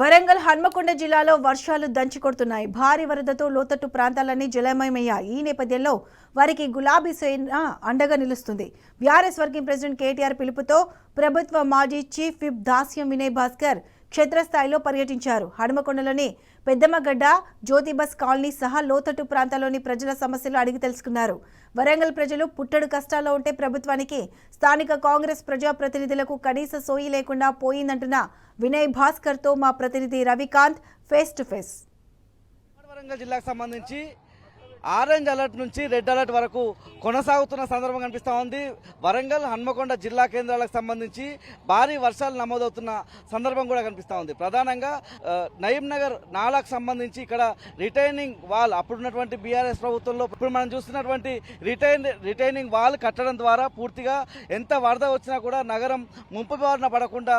వరంగల్ హన్మకొండ జిల్లాలో వర్షాలు దంచికొడుతున్నాయి. భారీ వరదతో లోతట్టు ప్రాంతాలన్నీ జలమయమయ్యాయి. ఈ నేపథ్యంలో వారికి గులాబీ సేన అండగా నిలుస్తుంది. బీఆర్ఎస్ వర్కింగ్ ప్రెసిడెంట్ కేటీఆర్ పిలుపుతో ప్రభుత్వ మాజీ చీఫ్ విప్ దాస్యం వినయ్ భాస్కర్ క్షేత్రస్థాయిలో పర్యటించారు. హనుమకొండలోని పెద్దమ్మగడ్డ, జ్యోతిబస్ కాలనీ సహా లోతట్టు ప్రాంతాల్లోని ప్రజల సమస్యలు అడిగి తెలుసుకున్నారు. వరంగల్ ప్రజలు పుట్టడు కష్టాల్లో ఉంటే ప్రభుత్వానికి, స్థానిక కాంగ్రెస్ ప్రజాప్రతినిధులకు కనీస సోయి లేకుండా పోయిందంటున్న వినయ్ భాస్కర్ తో మా ప్రతినిధి Ravikanth face to face. Warangal జిల్లాకు సంబంధించి ఆరెంజ్ అలర్ట్ నుంచి రెడ్ అలర్ట్ వరకు కొనసాగుతున్న సందర్భం కనిపిస్తూ ఉంది. వరంగల్, హన్మకొండ జిల్లా కేంద్రాలకు సంబంధించి భారీ వర్షాలు నమోదవుతున్న సందర్భం కూడా కనిపిస్తూ ఉంది. ప్రధానంగా నయీం నగర్ నాలాకు సంబంధించి ఇక్కడ రిటైనింగ్ వాల్, అప్పుడున్నటువంటి బీఆర్ఎస్ ప్రభుత్వంలో ఇప్పుడు మనం చూస్తున్నటువంటి రిటైనింగ్ వాల్ కట్టడం ద్వారా పూర్తిగా ఎంత వరద వచ్చినా కూడా నగరం ముంపు బారిన పడకుండా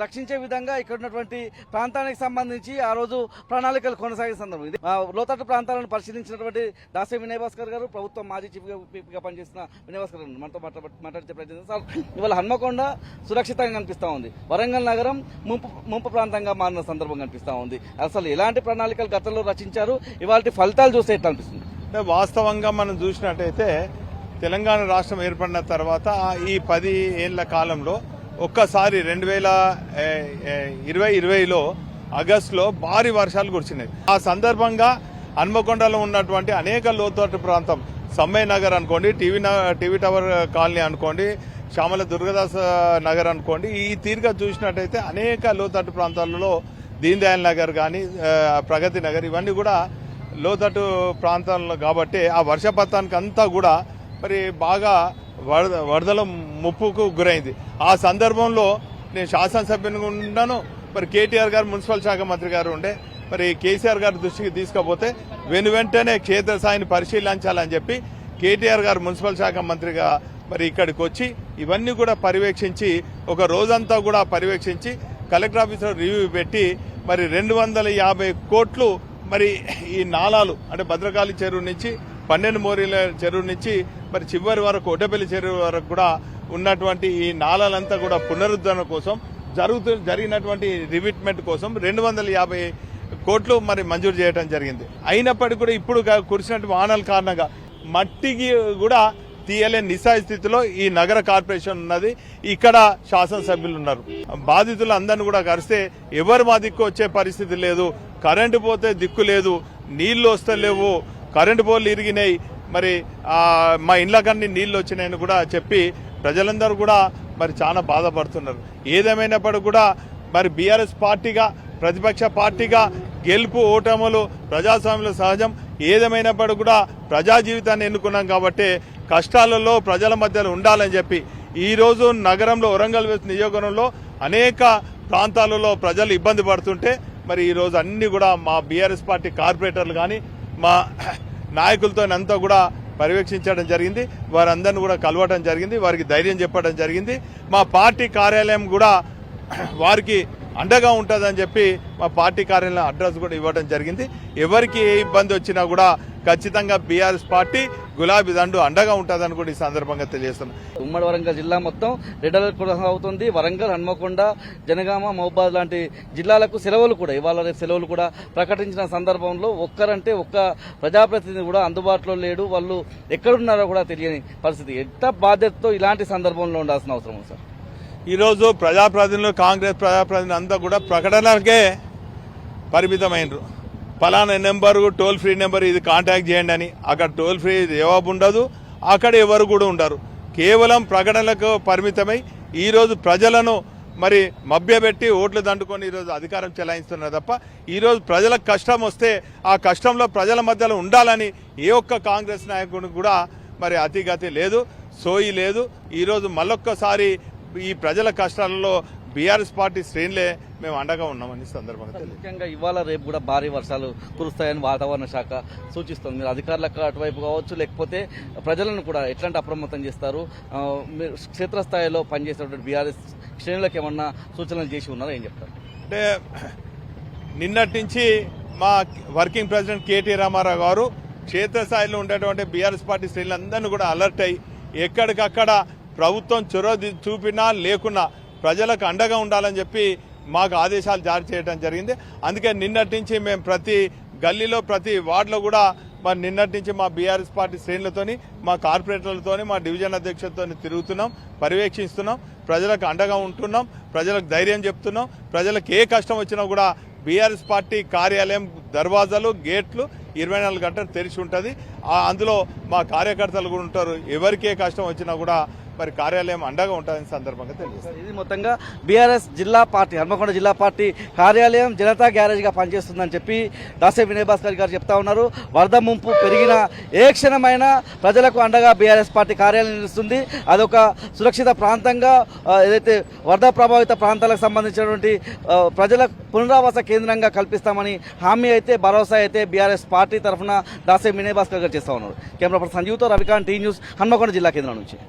రక్షించే విధంగా ఇక్కడ ఉన్నటువంటి ప్రాంతానికి సంబంధించి ఆ రోజు ప్రణాళికలు కొనసాగే సందర్భం ఇది. లోతట్టు ప్రాంతాలను పరిశీలించినటువంటి దాస్యం వినయ్ భాస్కర్ గారు, ప్రభుత్వం మాజీ చీఫ్గా పనిచేసిన వినయ్ భాస్కర్ గారు మనతో మాట్లాడితే ప్రయత్నం సార్. ఇవాళ హన్మకొండ సురక్షితంగా కనిపిస్తూ ఉంది, వరంగల్ నగరం ముంపు ప్రాంతంగా మారిన సందర్భం కనిపిస్తూ ఉంది. అసలు ఎలాంటి ప్రణాళికలు గతంలో రచించారు, ఇవాళ ఫలితాలు చూస్తే ఎట్లా అనిపిస్తుంది? వాస్తవంగా మనం చూసినట్టయితే తెలంగాణ రాష్ట్రం ఏర్పడిన తర్వాత ఈ 10 ఏళ్ల కాలంలో ఒక్కసారి 2020లో ఆగస్టులో భారీ వర్షాలు కురిసినాయి. ఆ సందర్భంగా హన్మకొండలో ఉన్నటువంటి అనేక లోతట్టు ప్రాంతం, సమ్మయ్య నగర్ అనుకోండి, టీవీ టవర్ కాలనీ అనుకోండి, శ్యామల దుర్గదాస్ నగర్ అనుకోండి, ఈ తీరుగా చూసినట్టయితే అనేక లోతట్టు ప్రాంతాలలో దీన్ దయాళ్ నగర్ కానీ, ప్రగతి నగర్, ఇవన్నీ కూడా లోతట్టు ప్రాంతాల్లో కాబట్టి ఆ వర్షపాతానికి అంతా కూడా మరి బాగా వరదల ముప్పుకు గురైంది. ఆ సందర్భంలో నేను శాసనసభ్యునిగా ఉన్నాను. మరి కేటీఆర్ గారు మున్సిపల్ శాఖ మంత్రి గారు ఉండే, మరి కేసీఆర్ గారి దృష్టికి తీసుకపోతే వెంటనే క్షేత్రస్థాయిని పరిశీలించాలని చెప్పి కేటీఆర్ గారు మున్సిపల్ శాఖ మంత్రిగా మరి ఇక్కడికి వచ్చి ఇవన్నీ కూడా పర్యవేక్షించి, ఒక రోజంతా కూడా పర్యవేక్షించి కలెక్టర్ ఆఫీసులో రివ్యూ పెట్టి మరి 250 కోట్లు మరి ఈ నాలాలు అంటే భద్రకాళి చెరువు నుంచి, 12 మోరీల చెరువు నుంచి మరి చివరి వరకు ఒడ్డపల్లి చెరువు వరకు కూడా ఉన్నటువంటి ఈ నాలాలంతా కూడా పునరుద్ధరణ కోసం జరిగినటువంటి రివిట్మెంట్ కోసం 250 కోట్లు మరి మంజూరు చేయడం జరిగింది. అయినప్పటికీ కూడా ఇప్పుడు కురిసినటువంటి వానల కారణంగా మట్టికి కూడా తీయలేని నిస్సాయ స్థితిలో ఈ నగర కార్పొరేషన్ ఉన్నది. ఇక్కడ శాసనసభ్యులు ఉన్నారు. బాధితులు అందరినీ కూడా కలిస్తే ఎవరు మా దిక్కు వచ్చే పరిస్థితి లేదు, కరెంటు పోతే దిక్కు లేదు, నీళ్లు వస్తలేవు, కరెంటు పోల్లు ఇరిగినాయి, మరి మా ఇండ్లకన్నీ నీళ్లు వచ్చినాయని కూడా చెప్పి ప్రజలందరూ కూడా మరి చాలా బాధపడుతున్నారు. ఏదేమైనప్పటికీ కూడా మరి బీఆర్ఎస్ పార్టీగా, ప్రతిపక్ష పార్టీగా గెలుపు ఓటములు ప్రజాస్వామ్యంలో సహజం. ఏదేమైనప్పటికీ కూడా ప్రజా జీవితాన్ని ఎన్నుకున్నాం కాబట్టి కష్టాలలో ప్రజల మధ్యలో ఉండాలని చెప్పి ఈరోజు నగరంలో, వరంగల్ వెస్ట్ నియోజకవర్గంలో అనేక ప్రాంతాలలో ప్రజలు ఇబ్బంది పడుతుంటే మరి ఈరోజు అన్ని కూడా మా బీఆర్ఎస్ పార్టీ కార్పొరేటర్లు కానీ మా నాయకులతో అంతా కూడా పర్యవేక్షించడం జరిగింది. వారందరినీ కూడా కలవడం జరిగింది, వారికి ధైర్యం చెప్పడం జరిగింది. మా పార్టీ కార్యాలయం కూడా వారికి అండగా ఉంటుందని చెప్పి మా పార్టీ కార్యాలయం అడ్రస్ కూడా ఇవ్వడం జరిగింది. ఎవరికి ఏ ఇబ్బంది వచ్చినా కూడా ఖచ్చితంగా బీఆర్ఎస్ పార్టీ గులాబీ దండు అండగా ఉంటుందని కూడా ఈ సందర్భంగా తెలియజేస్తున్నాం. ఉమ్మడి వరంగల్ జిల్లా మొత్తం రెడ్ అలర్ట్ కూడా అవుతుంది. వరంగల్, హన్మకొండ, జనగామ, మహబూబాద్ లాంటి జిల్లాలకు సెలవులు కూడా ఇవాళ సెలవులు కూడా ప్రకటించిన సందర్భంలో ఒక్క ప్రజాప్రతినిధి కూడా అందుబాటులో లేడు. వాళ్ళు ఎక్కడున్నారో కూడా తెలియని పరిస్థితి. ఎంత బాధ్యతతో ఇలాంటి సందర్భంలో ఉండాల్సిన అవసరం ఉంది సార్? ఈరోజు ప్రజాప్రతినిధులు, కాంగ్రెస్ ప్రజాప్రతినిధులు అంతా కూడా ప్రకటనలకే పరిమితమైనరు. ఫలానా నెంబరు, టోల్ ఫ్రీ నెంబర్, ఇది కాంటాక్ట్ చేయండి అని. అక్కడ టోల్ ఫ్రీ జవాబు ఉండదు, అక్కడ ఎవరు కూడా ఉండరు. కేవలం ప్రకటనలకు పరిమితమై ఈరోజు ప్రజలను మరి మభ్యపెట్టి ఓట్లు దండుకొని ఈరోజు అధికారం చెలాయిస్తున్నారు తప్ప ఈరోజు ప్రజలకు కష్టం వస్తే ఆ కష్టంలో ప్రజల మధ్యలో ఉండాలని ఏ ఒక్క కాంగ్రెస్ నాయకుడికి కూడా మరి అతిగతి లేదు, సోయి లేదు. ఈరోజు మళ్ళొక్కసారి ఈ ప్రజల కష్టాలలో బీఆర్ఎస్ పార్టీ శ్రేణులే మేము అండగా ఉన్నామని సందర్భంగా ముఖ్యంగా ఇవాళ రేపు కూడా భారీ వర్షాలు కురుస్తాయని వాతావరణ శాఖ సూచిస్తుంది. మీరు అధికారులకు అటువైపు కావచ్చు, లేకపోతే ప్రజలను కూడా ఎట్లాంటి అప్రమత్తం చేస్తారు? మీరు క్షేత్రస్థాయిలో పనిచేసేటువంటి బీఆర్ఎస్ శ్రేణులకు ఏమన్నా సూచనలు చేసి ఉన్నారా, ఏం చెప్తారు? అంటే నిన్నటి నుంచి మా వర్కింగ్ ప్రెసిడెంట్ కేటీ రామారావు గారు క్షేత్రస్థాయిలో ఉండేటువంటి బీఆర్ఎస్ పార్టీ శ్రేణులందరినీ కూడా అలర్ట్ అయ్యి ఎక్కడికక్కడ ప్రభుత్వం చొరవ చూపినా లేకున్నా ప్రజలకు అండగా ఉండాలని చెప్పి మాకు ఆదేశాలు జారీ చేయడం జరిగింది. అందుకే నిన్నటి నుంచి మేము ప్రతి గల్లీలో ప్రతి వార్డులో కూడా మరి నిన్నటి నుంచి మా బీఆర్ఎస్ పార్టీ శ్రేణులతోని మా కార్పొరేటర్లతోని మా డివిజన్ అధ్యక్షులతో తిరుగుతున్నాం, పర్యవేక్షిస్తున్నాం, ప్రజలకు అండగా ఉంటున్నాం, ప్రజలకు ధైర్యం చెప్తున్నాం. ప్రజలకు ఏ కష్టం వచ్చినా కూడా బీఆర్ఎస్ పార్టీ కార్యాలయం దర్వాజాలు గేట్లు 24 గంటలు తెరిచి ఉంటుంది. అందులో మా కార్యకర్తలు కూడా ఉంటారు. ఎవరికి ఏ కష్టం వచ్చినా కూడా మరి కార్యాలయం అండగా ఉంటుందని సందర్భంగా తెలియజేస్తారు. ఇది మొత్తంగా బీఆర్ఎస్ జిల్లా పార్టీ హన్మకొండ జిల్లా పార్టీ కార్యాలయం జనతా గ్యారేజ్గా పనిచేస్తుందని చెప్పి దాసే వినయ్ భాస్కర్ గారు చెప్తా ఉన్నారు. వరద ముంపు పెరిగిన ఏ క్షణమైనా ప్రజలకు అండగా బీఆర్ఎస్ పార్టీ కార్యాలయం నిలుస్తుంది. అదొక సురక్షిత ప్రాంతంగా ఏదైతే వరద ప్రభావిత ప్రాంతాలకు సంబంధించినటువంటి ప్రజల పునరావాస కేంద్రంగా కల్పిస్తామని హామీ అయితే భరోసా అయితే బీఆర్ఎస్ పార్టీ తరఫున దాసే వినయ్ భాస్కర్ గారు చేస్తూ ఉన్నారు. కెమెరా పర్సన్ సంజీవ్తో రవికాంత్, టీ న్యూస్, హన్మకొండ జిల్లా కేంద్రం నుంచి.